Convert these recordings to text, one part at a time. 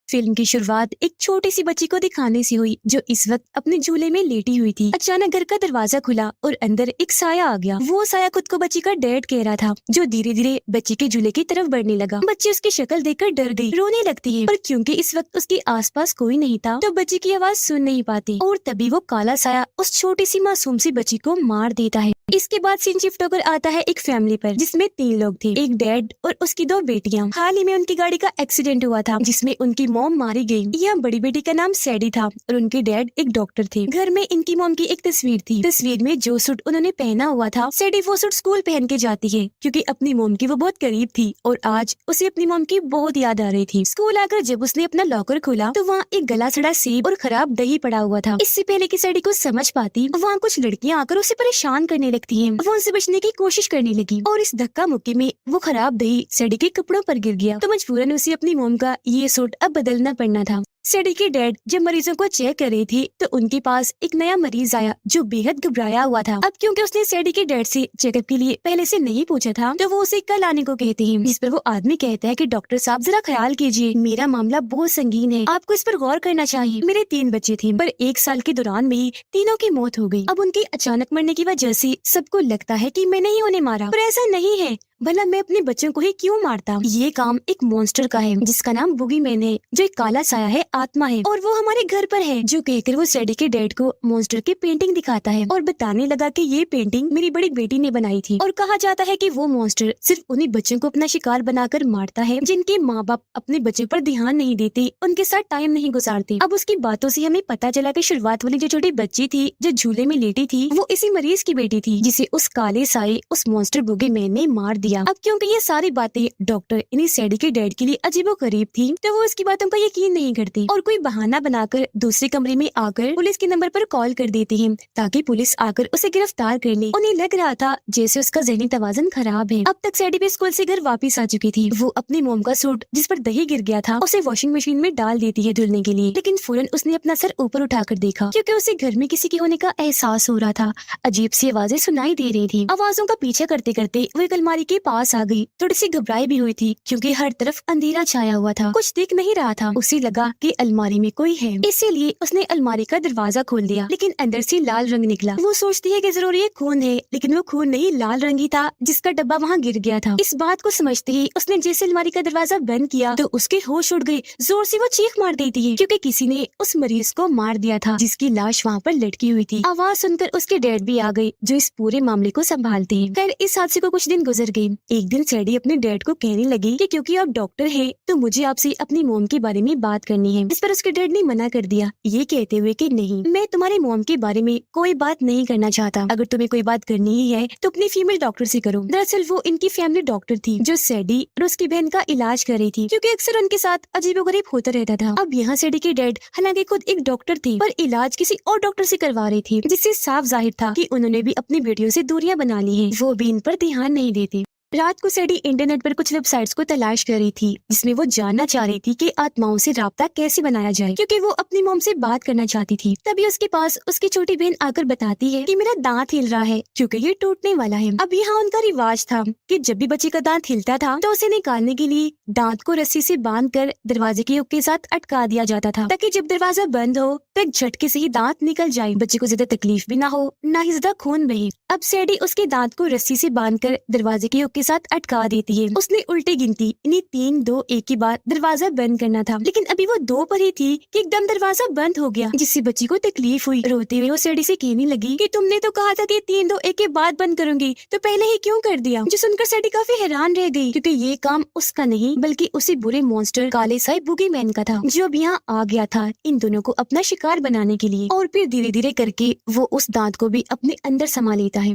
Film की शुरुआत एक छोटी सी बच्ची को दिखाने से हुई जो इस वक्त अपने झूले में लेटी हुई थी। अचानक घर का दरवाजा खुला और अंदर एक साया आ गया। वो साया खुद को बच्ची का डैड कह रहा था, जो धीरे धीरे बच्ची के झूले की तरफ बढ़ने लगा। बच्ची उसकी शक्ल देखकर डर गई, रोने लगती है, पर क्योंकि इस वक्त उसके आसपास कोई नहीं था तो बच्ची की आवाज सुन नहीं पाती। और तभी वो काला साया उस छोटी सी मासूम सी बच्ची को मार देता है। इसके बाद सीन शिफ्ट होकर आता है एक फैमिली पर, जिसमें 3 लोग थे, एक डैड और उसकी 2 बेटियां। हाल ही में उनकी गाड़ी का एक्सीडेंट हुआ था जिसमें उनकी मॉम मारी गई। यह बड़ी बेटी का नाम सैडी था और उनके डैड एक डॉक्टर थे। घर में इनकी मॉम की एक तस्वीर थी। तस्वीर में जो सूट उन्होंने पहना हुआ था, सैडी वो सूट स्कूल पहन के जाती है क्योंकि अपनी मॉम की वो बहुत करीब थी और आज उसे अपनी मॉम की बहुत याद आ रही थी। स्कूल आकर जब उसने अपना लॉकर खोला तो वहाँ एक गला सड़ा सेब और खराब दही पड़ा हुआ था। इससे पहले कि सैडी को समझ पाती, वहाँ कुछ लड़कियाँ आकर उसे परेशान करने लगती है। वो उनसे बचने की कोशिश करने लगी और इस धक्का मुक्की में वो खराब दही सैडी के कपड़ों पर गिर गया, तो मजबूरन उसे अपनी मॉम का ये सूट अब बदलना पड़ना था। सैडी के डैड जब मरीजों को चेक कर रही थी तो उनके पास एक नया मरीज आया जो बेहद घबराया हुआ था। अब क्योंकि उसने सैडी के डैड से चेकअप के लिए पहले से नहीं पूछा था तो वो उसे कल आने को कहते हैं। जिस पर वो आदमी कहता है कि डॉक्टर साहब जरा ख्याल कीजिए, मेरा मामला बहुत संगीन है, आपको इस पर गौर करना चाहिए। मेरे 3 बच्चे थे पर 1 साल के दौरान में ही तीनों की मौत हो गई। अब उनके अचानक मरने की वजह से सबको लगता है कि मैंने ही उन्हें मारा, पर ऐसा नहीं है। भला मैं अपने बच्चों को ही क्यों मारता? ये काम एक मॉन्स्टर का है जिसका नाम बुगीमैन है, जो एक काला साया है, आत्मा है और वो हमारे घर पर है। जो कहकर वो सैडी के डैड को मॉन्स्टर की पेंटिंग दिखाता है और बताने लगा कि ये पेंटिंग मेरी बड़ी बेटी ने बनाई थी। और कहा जाता है कि वो मॉन्स्टर सिर्फ उन्हीं बच्चों को अपना शिकार बनाकर मारता है जिनके माँ बाप अपने बच्चे पर ध्यान नहीं देते, उनके साथ टाइम नहीं गुजारते। अब उसकी बातों से हमें पता चला कि शुरुआत वाली जो छोटी बच्ची थी जो झूले में लेटी थी वो इसी मरीज की बेटी थी जिसे उस काले साये, उस मॉन्स्टर बुगीमैन ने मार दिया। अब क्योंकि ये सारी बातें डॉक्टर इन्हीं सैडी के डैड के लिए अजीबोगरीब थी तो वो उसकी बातों का यकीन नहीं करती और कोई बहाना बनाकर दूसरे कमरे में आकर पुलिस के नंबर पर कॉल कर देती है ताकि पुलिस आकर उसे गिरफ्तार कर ले। उन्हें लग रहा था जैसे उसका ज़हनी तवाज़ुन खराब है। अब तक सैडी भी स्कूल से घर वापस आ चुकी थी। वो अपनी मोम का सूट जिस पर दही गिर गया था उसे वॉशिंग मशीन में डाल देती है धुलने के लिए, लेकिन फौरन उसने अपना सर ऊपर उठाकर देखा क्योंकि उसे घर में किसी के होने का एहसास हो रहा था। अजीब सी आवाजें सुनाई दे रही थी। आवाजों का पीछा करते करते वो एक अलमारी के पास आ गई। थोड़ी सी घबराई भी हुई थी क्योंकि हर तरफ अंधेरा छाया हुआ था, कुछ दिख नहीं रहा था। उसे लगा कि अलमारी में कोई है, इसीलिए उसने अलमारी का दरवाजा खोल दिया, लेकिन अंदर से लाल रंग निकला। वो सोचती है कि जरूर ये खून है, लेकिन वो खून नहीं, लाल रंग ही था जिसका डब्बा वहाँ गिर गया था। इस बात को समझते ही उसने जैसे अलमारी का दरवाजा बंद किया तो उसके होश उड़ गए। जोर से वो चीख मार देती है क्योंकि किसी ने उस मरीज को मार दिया था जिसकी लाश वहाँ पर लटकी हुई थी। आवाज सुनकर उसके डैड भी आ गए जो इस पूरे मामले को संभालते हैं। खैर इस हादसे को कुछ दिन गुजर गए। एक दिन सैडी अपने डैड को कहने लगी कि क्योंकि आप डॉक्टर हैं तो मुझे आपसे अपनी मोम के बारे में बात करनी है। इस पर उसके डैड ने मना कर दिया, ये कहते हुए कि नहीं, मैं तुम्हारे मोम के बारे में कोई बात नहीं करना चाहता। अगर तुम्हें कोई बात करनी ही है तो अपनी फीमेल डॉक्टर से करो। दरअसल वो इनकी फैमिली डॉक्टर थी जो सैडी और उसकी बहन का इलाज कर रही थी क्योंकि अक्सर उनके साथ अजीबोगरीब होता रहता था। अब यहाँ सैडी के डैड हालांकि खुद एक डॉक्टर थे पर इलाज किसी और डॉक्टर से करवा रही थी, जिससे साफ जाहिर था कि उन्होंने भी अपनी बेटियों से दूरियां बना ली हैं। वो भी इन पर ध्यान नहीं देते। रात को सैडी इंटरनेट पर कुछ वेबसाइट्स को तलाश कर रही थी जिसमें वो जानना चाह रही थी कि आत्माओं से राब्ता कैसे बनाया जाए क्योंकि वो अपनी मोम से बात करना चाहती थी। तभी उसके पास उसकी छोटी बहन आकर बताती है कि मेरा दांत हिल रहा है क्योंकि ये टूटने वाला है। अब यहाँ उनका रिवाज था कि जब भी बच्चे का दांत हिलता था तो उसे निकालने के लिए दांत को रस्सी से बांधकर दरवाजे के हुक के साथ अटका दिया जाता था ताकि जब दरवाजा बंद हो तो एक झटके से ही दांत निकल जाए, बच्चे को ज्यादा तकलीफ भी ना हो, ना ही ज्यादा खून बहे। अब सैडी उसके दांत को रस्सी से बांधकर दरवाजे के हुक के साथ अटका देती है। उसने उल्टी गिनती, इन्हीं 3 2 1 के बाद दरवाजा बंद करना था, लेकिन अभी वो 2 पर ही थी कि एकदम दरवाजा बंद हो गया जिससे बच्ची को तकलीफ हुई। रोते हुए वो सैडी से कहने लगी कि तुमने तो कहा था कि 3 2 1 के बाद बंद करूंगी, तो पहले ही क्यों कर दिया? जो सुनकर सैडी काफी हैरान रह गई क्योंकि ये काम उसका नहीं बल्कि उसी बुरे मॉन्स्टर काले साए बुगीमैन का था जो अब यहाँ आ गया था इन दोनों को अपना शिकार बनाने के लिए। और फिर धीरे धीरे करके वो उस दांत को भी अपने अंदर समा लेता है।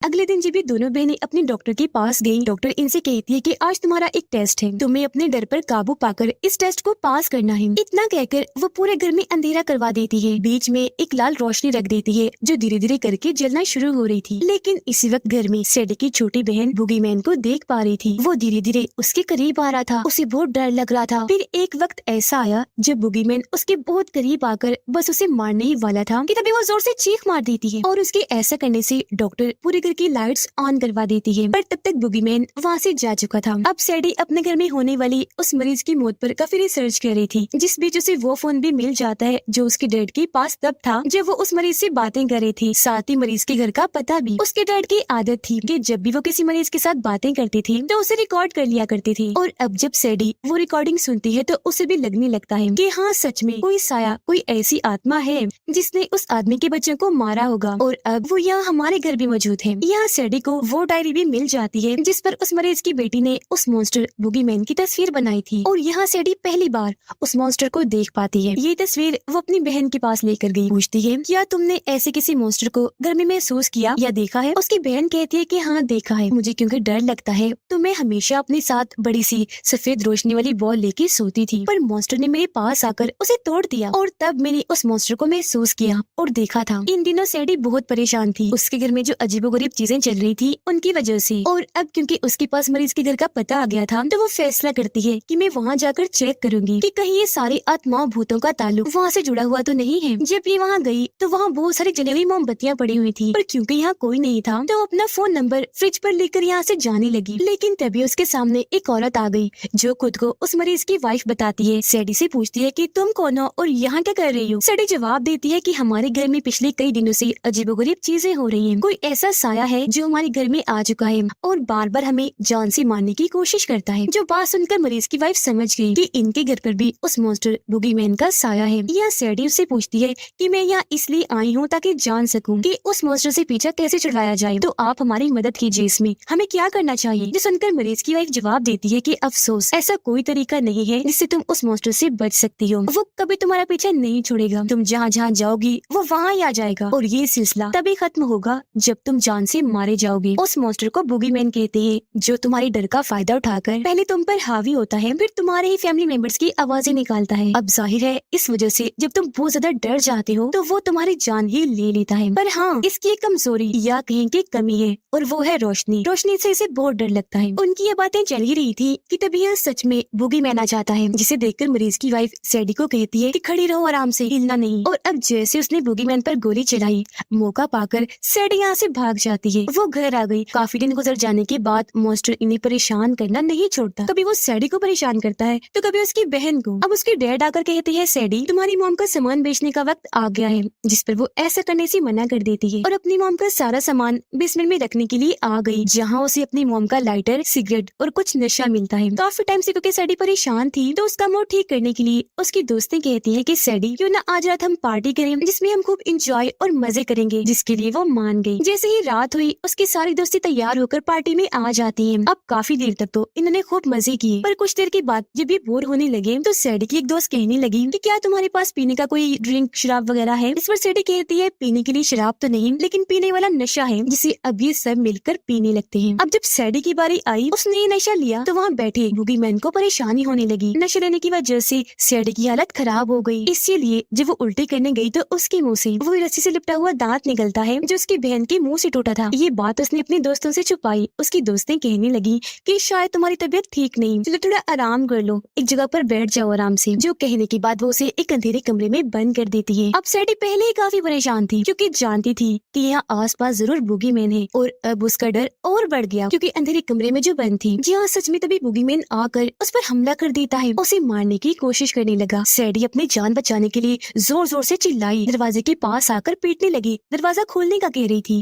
अगले दिन जब ये दोनों बहनें अपने डॉक्टर के पास गईं, डॉक्टर इनसे कहती है कि आज तुम्हारा एक टेस्ट है, तुम्हें अपने डर पर काबू पाकर इस टेस्ट को पास करना है। इतना कहकर वो पूरे घर में अंधेरा करवा देती है। बीच में एक लाल रोशनी रख देती है जो धीरे धीरे करके जलना शुरू हो रही थी। लेकिन इसी वक्त घर में सैडी की छोटी बहन बुगीमैन को देख पा रही थी। वो धीरे धीरे उसके करीब आ रहा था, उसे बहुत डर लग रहा था। फिर एक वक्त ऐसा आया जब बुगीमैन उसके बहुत करीब आकर बस उसे मारने ही वाला था कि तभी वो जोर से चीख मार देती है और उसके ऐसा करने से डॉक्टर पूरे घर की लाइट्स ऑन करवा देती है, पर तब तक बुगीमैन वहाँ से जा चुका था। अब सैडी अपने घर में होने वाली उस मरीज की मौत पर काफी रिसर्च कर रही थी, जिस बीच उसे वो फोन भी मिल जाता है जो उसके डैड के पास तब था जब वो उस मरीज से बातें कर रही थी, साथ ही मरीज के घर का पता भी। उसके डैड की आदत थी कि जब भी वो किसी मरीज के साथ बातें करती थी तो उसे रिकॉर्ड कर लिया करती थी, और अब जब सैडी वो रिकॉर्डिंग सुनती है तो उसे भी लगने लगता है कि हाँ, सच में कोई साया, कोई ऐसी आत्मा है जिसने उस आदमी के बच्चों को मारा होगा, और अब वो यहाँ हमारे घर भी मौजूद है। यहाँ सैडी को वो डायरी भी मिल जाती है जिस पर उस मरीज की बेटी ने उस मॉन्स्टर बुगीमैन की तस्वीर बनाई थी, और यहाँ सैडी पहली बार उस मॉन्स्टर को देख पाती है। ये तस्वीर वो अपनी बहन के पास लेकर गई, पूछती है क्या तुमने ऐसे किसी मॉन्स्टर को घर में महसूस किया या देखा है? उसकी बहन कहती है कि हाँ, देखा है, मुझे क्योंकि डर लगता है तो मैं हमेशा अपने साथ बड़ी सी सफेद रोशनी वाली बॉल लेके सोती थी, पर मॉन्स्टर ने मेरे पास आकर उसे तोड़ दिया, और तब मैंने उस मॉन्स्टर को महसूस किया और देखा था। इन दिनों सैडी बहुत परेशान थी, उसके घर में जो अजीबोगरीब चीजें चल रही थी उनकी वजह से, और अब क्योंकि उसके पास मरीज के घर का पता आ गया था तो वो फैसला करती है कि मैं वहाँ जाकर चेक करूंगी कि कहीं ये सारी आत्माओं भूतों का ताल्लुक वहाँ से जुड़ा हुआ तो नहीं है। जब ये वहाँ गई तो वहाँ बहुत सारी जली हुई मोमबत्तियाँ पड़ी हुई थी, पर क्योंकि यहाँ कोई नहीं था तो वो अपना फोन नंबर फ्रिज पर लेकर यहाँ से जाने लगी, लेकिन तभी उसके सामने एक औरत आ गई जो खुद को उस मरीज की वाइफ बताती है। सैडी से पूछती है कि तुम कौन हो और यहाँ क्या कर रही हो? सैडी जवाब देती है कि हमारे घर में पिछले कई दिनों से अजीबोगरीब चीजें हो रही हैं। कोई ऐसा साया है जो हमारे घर में आ चुका है और बार बार हमें जान से मारने की कोशिश करता है। जो बात सुनकर मरीज की वाइफ समझ गई कि इनके घर पर भी उस मॉन्स्टर बुगीमैन का साया है। यह सैडी उससे पूछती है कि मैं यहाँ इसलिए आई हूँ ताकि जान सकूं कि उस मॉन्स्टर से पीछा कैसे छुड़वाया जाए, तो आप हमारी मदद कीजिए, इसमें हमें क्या करना चाहिए? जो सुनकर मरीज की वाइफ जवाब देती है कि अफसोस, ऐसा कोई तरीका नहीं है जिससे तुम उस मॉन्स्टर से बच सकती हो। वो कभी तुम्हारा पीछा नहीं छोड़ेगा, तुम जहाँ जहाँ जाओगी वो वहाँ ही आ जाएगा, और ये सिलसिला तभी खत्म होगा जब तुम जान से मारे जाओगे। उस मॉन्स्टर को बुगीमैन कहते हैं, जो तुम्हारे डर का फायदा उठाकर पहले तुम पर हावी होता है, फिर तुम्हारे ही फैमिली मेंबर्स की आवाजें निकालता है। अब जाहिर है इस वजह से जब तुम बहुत ज्यादा डर जाते हो तो वो तुम्हारी जान ही ले लेता है। पर हाँ, इसकी एक कमजोरी या कहीं की कमी है, और वो है रोशनी। रोशनी से इसे बहुत डर लगता है। उनकी ये बातें चल ही रही थी कि तभी यह सच में बुगीमैन आ जाता है, जिसे देखकर मरीज की वाइफ सैडी को कहती है कि खड़ी रहो, आराम से, हिलना नहीं। और अब जैसे उसने बुगीमैन पर गोली चलाई, मौका पाकर सैडी यहाँ से भाग जाती है। वो घर आ गई। काफी दिन गुजर जाने के बाद मॉन्स्टर इन्हें परेशान करना नहीं छोड़ता। कभी वो सैडी को परेशान करता है तो कभी उसकी बहन को। अब उसके डैड आकर कहते हैं, सैडी तुम्हारी मॉम का सामान बेचने का वक्त आ गया है, जिस पर वो ऐसा करने से मना कर देती है और अपनी मॉम का सारा सामान बेसमेंट में रखने के लिए आ गई, जहाँ उसे अपनी मॉम का लाइटर, सिगरेट और कुछ नशा मिलता है। काफी टाइम से क्योंकि सैडी परेशान थी तो उसका मूड ठीक करने के लिए उसकी दोस्तें कहती है कि सैडी क्यों ना आज रात हम पार्टी करें जिसमें हम खूब इंजॉय और मजे करेंगे, जिसके लिए वो मान गई। जैसे ही रात हुई उसकी सारी दोस्ती तैयार होकर पार्टी में आ जाती है। अब काफी देर तक तो इन्होंने खूब मजे किए, पर कुछ देर के बाद जब ये बोर होने लगे तो सैडी की एक दोस्त कहने लगी कि क्या तुम्हारे पास पीने का कोई ड्रिंक, शराब वगैरह है? इस पर सैडी कहती है, पीने के लिए शराब तो नहीं, लेकिन पीने वाला नशा है जिसे अब ये सब मिलकर पीने लगते हैं। अब जब सैडी की बारी आई, उसने ये नशा लिया तो वहाँ बैठे बुगीमैन को परेशानी होने लगी। नशा लेने की वजह से सैडी की हालत खराब हो गई, इसीलिए जब वो उल्टी करने गई तो उसके मुंह से वो रस्सी से लिपटा हुआ दांत निकलता है जो उसकी बहन के मुंह से टूटा था। ये बात उसने अपने दोस्तों से छुपाई। उसकी दोस्तें कहने लगी कि शायद तुम्हारी तबीयत ठीक नहीं, चलो थोड़ा आराम कर लो, एक जगह पर बैठ जाओ आराम से। जो कहने के बाद वो उसे एक अंधेरे कमरे में बंद कर देती है। अब सैडी पहले ही काफी परेशान थी क्योंकि जानती थी कि यहाँ आसपास जरूर बुगीमैन है, और अब उसका डर और बढ़ गया क्योंकि अंधेरे कमरे में जो बंद थी, जी हाँ, सच में तभी बुगीमैन आकर उस पर हमला कर देता है, उसे मारने की कोशिश करने लगा। सैडी अपनी जान बचाने के लिए जोर जोर से चिल्लाई, दरवाजे के पास आकर पीटने लगी, दरवाजा खोलने का कह रही थी।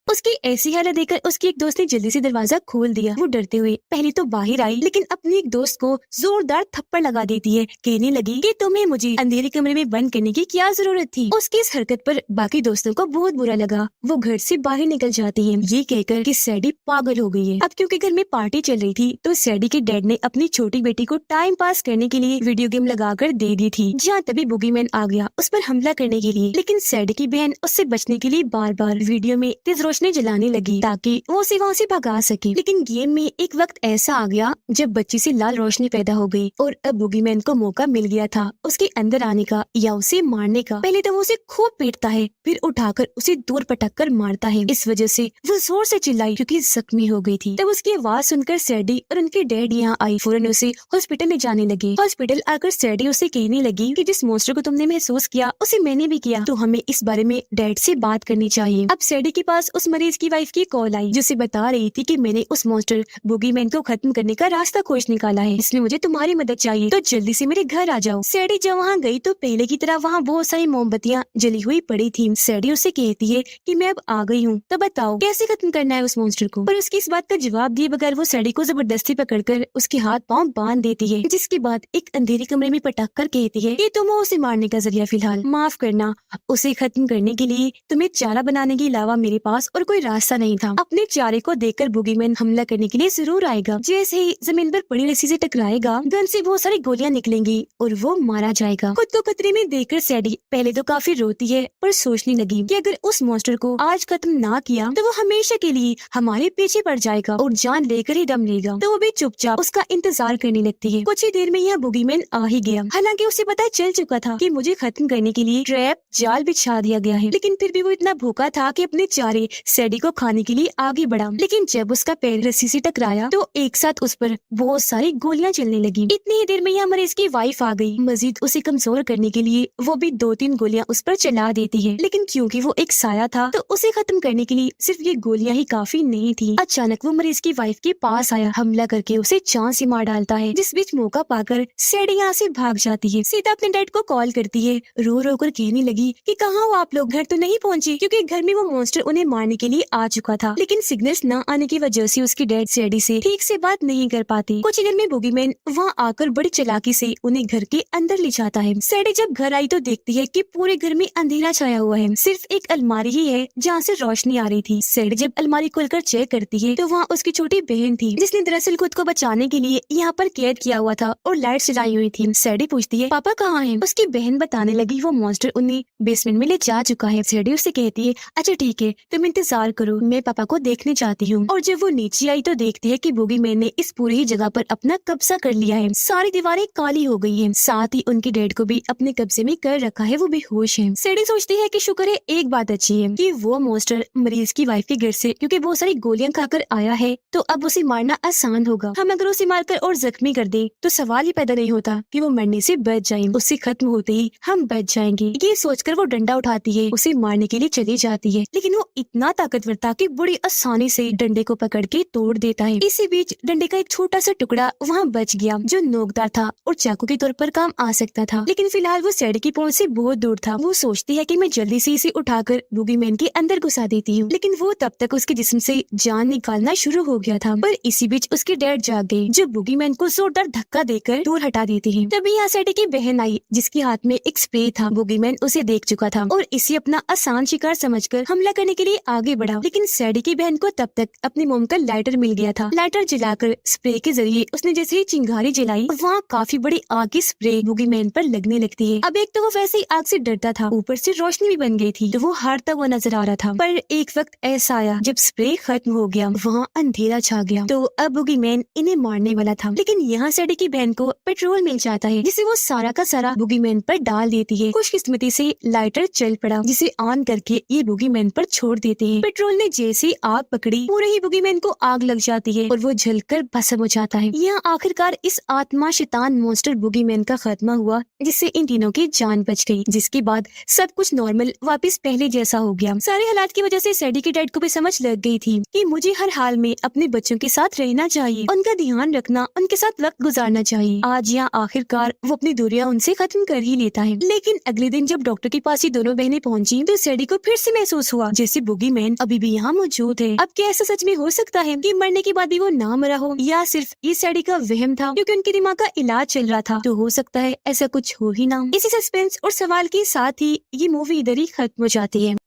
उसकी ऐसी हालत देखकर उसकी एक दोस्त ने जल्दी से दरवाजा खोल दिया। वो डरते हुए पहले तो बाहर आई, लेकिन अपनी एक दोस्त को जोरदार थप्पड़ लगा देती है, कहने लगी कि तुम्हें मुझे अंधेरे कमरे में बंद करने की क्या जरूरत थी। उसकी इस हरकत पर बाकी दोस्तों को बहुत बुरा लगा। वो घर से बाहर निकल जाती है, ये कहकर कि सैडी पागल हो गई है। अब क्योंकि घर में पार्टी चल रही थी तो सैडी के डैड ने अपनी छोटी बेटी को टाइम पास करने के लिए वीडियो गेम लगाकर दे दी थी, जहाँ तभी बुगीमैन आ गया उस पर हमला करने के लिए। लेकिन सैडी की बहन उससे बचने के लिए बार बार वीडियो में तेज रोशनी जलाने लगी ताकि वो उसे वहाँ से भगा सके। लेकिन गेम में एक वक्त ऐसा आ गया जब बच्ची से लाल रोशनी पैदा हो गई और अब बुगीमैन को मौका मिल गया था उसके अंदर आने का या उसे मारने का। पहले तो वो उसे खूब पीटता है, फिर उठाकर उसे दूर पटक कर मारता है। इस वजह से वो जोर से चिल्लाई क्योंकि जख्मी हो गई थी। तब उसकी आवाज सुनकर सैडी और उनके डैड यहाँ आई, फौरन उसे हॉस्पिटल ले जाने लगे। हॉस्पिटल आकर सैडी उसे कहने लगी कि जिस मॉन्स्टर को तुमने महसूस किया उसे मैंने भी किया, तो हमें इस बारे में डैड से बात करनी चाहिए। अब सैडी के पास उस मरीज की वाइफ की कॉल आई जिसे बता रही थी कि मैंने उस मॉन्स्टर बुगीमैन को खत्म करने का रास्ता खोज निकाला है, इसमें मुझे तुम्हारी मदद चाहिए, तो जल्दी से मेरे घर आ जाओ। सैडी जब वहाँ गई तो पहले की तरह वहाँ बहुत सारी मोमबत्तियाँ जली हुई पड़ी थी। सैडी उसे कहती है कि मैं अब आ गई हूँ, तो बताओ कैसे खत्म करना है उस मॉन्स्टर को। पर उसकी इस बात का जवाब दिए बगैर वो सैडी को जबरदस्ती पकड़कर उसके हाथ पाँव बांध देती है, जिसके बाद एक अंधेरे कमरे में पटक कर कहती है कि तुम हो उसे मारने का जरिया, फिलहाल माफ करना, उसे खत्म करने के लिए तुम्हें चारा बनाने के अलावा मेरे पास और कोई रास्ता नहीं था। अपने चारे को देखकर बुगीमैन हमला करने के लिए जरूर आएगा। जैसे ही जमीन पर पड़ी रस्सी से टकराएगा, गन से बहुत सारी गोलियां निकलेंगी और वो मारा जाएगा। खुद को खतरे में देखकर सैडी पहले तो काफी रोती है, पर सोचने लगी कि अगर उस मॉन्स्टर को आज खत्म ना किया तो वो हमेशा के लिए हमारे पीछे पड़ जाएगा और जान लेकर ही दम लेगा। तो वो भी चुपचाप उसका इंतजार करने लगती है। कुछ ही देर में यह बुगीमैन आ ही गया। हालांकि उसे पता चल चुका था कि मुझे खत्म करने के लिए ट्रैप जाल बिछा दिया गया है, लेकिन फिर भी वो इतना भूखा था कि अपने चारे सैडी को खाने के लिए आगे बढ़ा। लेकिन जब उसका पैर रस्सी से टकराया तो एक साथ उस पर बहुत सारी गोलियां चलने लगी। इतनी ही देर में यह मरीज की वाइफ आ गई। मजीद उसे कमजोर करने के लिए वो भी 2-3 गोलियां उस पर चला देती है, लेकिन क्योंकि वो एक साया था तो उसे खत्म करने के लिए सिर्फ ये गोलियां ही काफी नहीं थी। अचानक वो मरीज की वाइफ के पास आया, हमला करके उसे चांद से मार डालता है, जिस बीच मौका पाकर सैडी यहाँ से भाग जाती है। सीता अपने डैड को कॉल करती है, रो रो कर कहने लगी कि कहाँ हो आप लोग, घर तो नहीं पहुँचे, क्योंकि घर में वो मॉन्स्टर उन्हें मारने के लिए आ चुका था। लेकिन सिग्नल्स न आने की वजह से उसकी डैड सैडी से ठीक से बात नहीं कर पाती। कुछ ही देर में बुगीमैन वहाँ आकर बड़ी चालाकी से उन्हें घर के अंदर ले जाता है। सैडी जब घर आई तो देखती है कि पूरे घर में अंधेरा छाया हुआ है, सिर्फ एक अलमारी ही है जहाँ से रोशनी आ रही थी। सैडी जब अलमारी खोलकर चेक करती है तो वहाँ उसकी छोटी बहन थी, जिसने दरअसल खुद को बचाने के लिए यहाँ पर कैद किया हुआ था और लाइट जलाई हुई थी। सैडी पूछती है पापा कहाँ हैं? उसकी बहन बताने लगी वो मॉन्स्टर उन्हें बेसमेंट में ले जा चुका है। सैडी उससे कहती है अच्छा ठीक है, तुम इंतजार करो, मैं पापा को देखने चाहती हूँ। और जब वो नीचे आई तो देखती है कि बुगीमैन ने इस पूरी ही जगह पर अपना कब्जा कर लिया है। सारी दीवारें काली हो गई हैं, साथ ही उनके डैड को भी अपने कब्जे में कर रखा है, वो बेहोश है। सैडी सोचती है कि शुक्र है एक बात अच्छी है कि वो मॉन्स्टर मरीज की वाइफ के घर से क्योंकि बहुत सारी गोलियां खाकर आया है, तो अब उसे मारना आसान होगा। हम अगर उसे मारकर और जख्मी कर दे तो सवाल ही पैदा नहीं होता कि वो मरने से बच जाए, उससे खत्म होते ही हम बच जाएंगे। ये सोचकर वो डंडा उठाती है, उसे मारने के लिए चली जाती है, लेकिन वो इतना ताकतवर था कि बड़ी आसानी से डंडे को पकड़ के तोड़ देता है। इसी बीच डंडे का एक छोटा सा टुकड़ा वहाँ बच गया जो नोकदार था और चाकू के तौर पर काम आ सकता था, लेकिन फिलहाल वो सैडी की पहुंच से बहुत दूर था। वो सोचती है कि मैं जल्दी से इसे उठाकर बुगीमैन के अंदर घुसा देती हूँ, लेकिन वो तब तक उसके जिस्म से जान निकालना शुरू हो गया था। पर इसी बीच उसके डैड जाग गए जो बुगीमैन को जोरदार धक्का देकर दूर हटा देते हैं। तभी यहाँ सैडी की बहन आई जिसके हाथ में एक स्प्रे था। बुगीमैन उसे देख चुका था और इसे अपना आसान शिकार समझकर हमला करने के लिए आगे बढ़ा, लेकिन सैडी की बहन को तब तक अपनी मोम का लाइटर मिल गया था। लाइटर जलाकर स्प्रे के जरिए उसने जैसे ही चिंगारी जलाई, वहाँ काफी बड़ी आग की स्प्रे बुगीमैन पर लगने लगती है। अब एक तो वो वैसे ही आग से डरता था, ऊपर से रोशनी भी बन गई थी, तो वो हारता हुआ नजर आ रहा था। पर एक वक्त ऐसा आया जब स्प्रे खत्म हो गया, वहाँ अंधेरा छा गया, तो अब बुगीमैन इन्हें मारने वाला था। लेकिन यहाँ सैडी की बहन को पेट्रोल मिल जाता है, जिसे वो सारा का सारा बुगीमैन पर डाल देती है। खुशकिस्मती से लाइटर चल पड़ा, जिसे ऑन करके ये बुगीमैन पर छोड़ देते हैं। पेट्रोल ने जैसे आग पकड़ी, पूरे ही बुगीमैन को आग लग जाती है और वो जलकर भस्म हो जाता है। यहाँ आखिरकार इस आत्मा शैतान मॉन्स्टर बुगीमैन का खात्मा हुआ, जिससे इन तीनों की जान बच गई, जिसके बाद सब कुछ नॉर्मल वापस पहले जैसा हो गया। सारे हालात की वजह से सैडी के डैड को भी समझ लग गई थी कि मुझे हर हाल में अपने बच्चों के साथ रहना चाहिए, उनका ध्यान रखना, उनके साथ वक्त गुजारना चाहिए। आज यहाँ आखिरकार वो अपनी दूरियां उनसे खत्म कर ही लेता है। लेकिन अगले दिन जब डॉक्टर के पास ये दोनों बहनें पहुंची तो सैडी को फिर से महसूस हुआ जैसे बुगीमैन अभी भी यहाँ मौजूद है। अब क्या ऐसा सच में हो सकता है कि मरने के बाद भी वो ना मरा हो, या सिर्फ ये सैडी का वहम था क्योंकि उनके दिमाग का इलाज चल रहा था? तो हो सकता है ऐसा कुछ हो ही ना। इसी सस्पेंस और सवाल के साथ ही ये मूवी इधर ही खत्म हो जाती है।